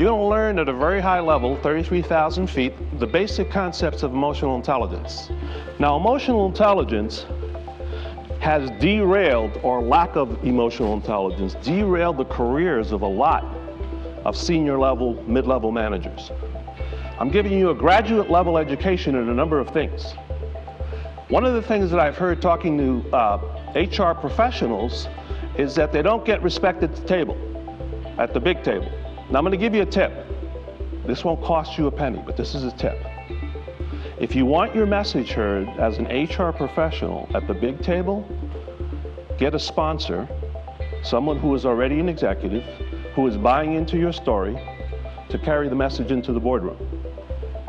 You're going to learn at a very high level, 33,000 feet, the basic concepts of emotional intelligence. Now, emotional intelligence has derailed, or lack of emotional intelligence, derailed the careers of a lot of senior level, mid-level managers. I'm giving you a graduate level education in a number of things. One of the things that I've heard talking to HR professionals is that they don't get respect at the table, at the big table. Now I'm going to give you a tip. This won't cost you a penny, but this is a tip. If you want your message heard as an HR professional at the big table, get a sponsor, someone who is already an executive, who is buying into your story, to carry the message into the boardroom.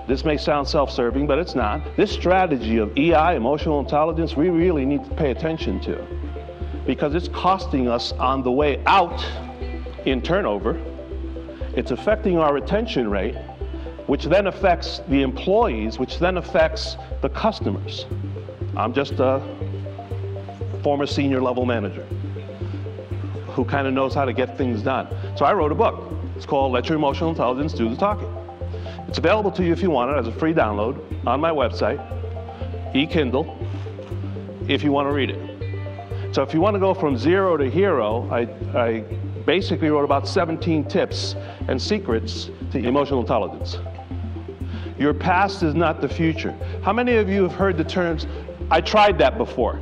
This may sound self-serving, but it's not. This strategy of EI, emotional intelligence, we really need to pay attention to, because it's costing us on the way out in turnover. It's affecting our retention rate, which then affects the employees, which then affects the customers. I'm just a former senior level manager who kind of knows how to get things done. So I wrote a book. It's called Let Your Emotional Intelligence Do the Talking. It's available to you if you want it as a free download on my website, eKindle, if you want to read it. So if you want to go from zero to hero, I basically wrote about 17 tips and secrets to emotional intelligence. Your past is not the future. How many of you have heard the terms, I tried that before?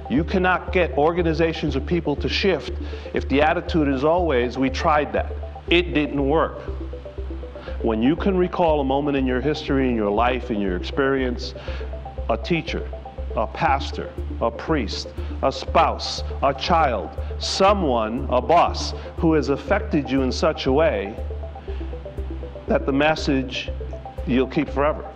You cannot get organizations or people to shift if the attitude is always, we tried that. It didn't work. When you can recall a moment in your history, in your life, in your experience, a teacher, a pastor, a priest, a spouse, a child, someone, a boss, who has affected you in such a way that the message you'll keep forever.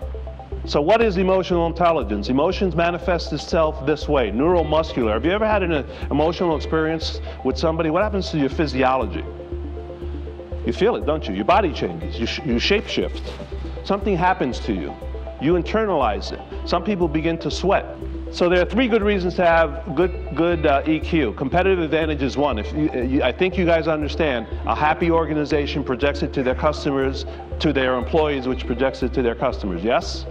So what is emotional intelligence? Emotions manifest itself this way, neuromuscular. Have you ever had an emotional experience with somebody? What happens to your physiology? You feel it, don't you? Your body changes, you shapeshift. Something happens to you. You internalize it. Some people begin to sweat. So there are three good reasons to have good EQ. Competitive advantage is one. I think you guys understand, a happy organization projects it to their customers, to their employees, which projects it to their customers, yes?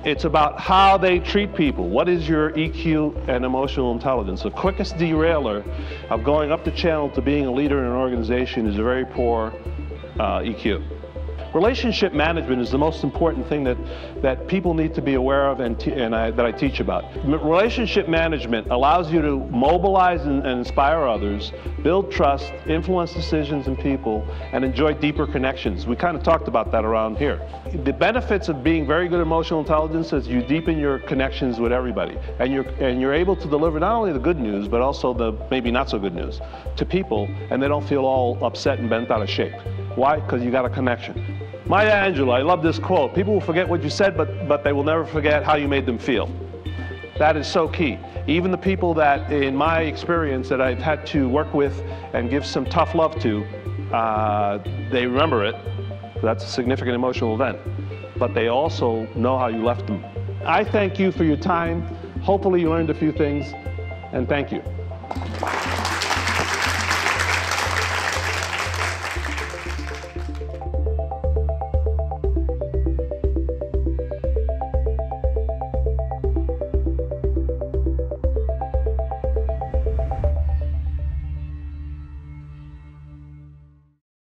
It's about how they treat people. What is your EQ and emotional intelligence? The quickest derailer of going up the channel to being a leader in an organization is a very poor EQ. Relationship management is the most important thing that people need to be aware of and that I teach about. Relationship management allows you to mobilize and inspire others, build trust, influence decisions in people, and enjoy deeper connections. We kind of talked about that around here. The benefits of being very good at emotional intelligence is you deepen your connections with everybody, and you're able to deliver not only the good news, but also the maybe not so good news to people, and they don't feel all upset and bent out of shape. Why? Because you got a connection. Maya Angelou, I love this quote. People will forget what you said, but they will never forget how you made them feel. That is so key. Even the people that, in my experience, that I've had to work with and give some tough love to, they remember it. That's a significant emotional event. But they also know how you left them. I thank you for your time. Hopefully you learned a few things, and thank you.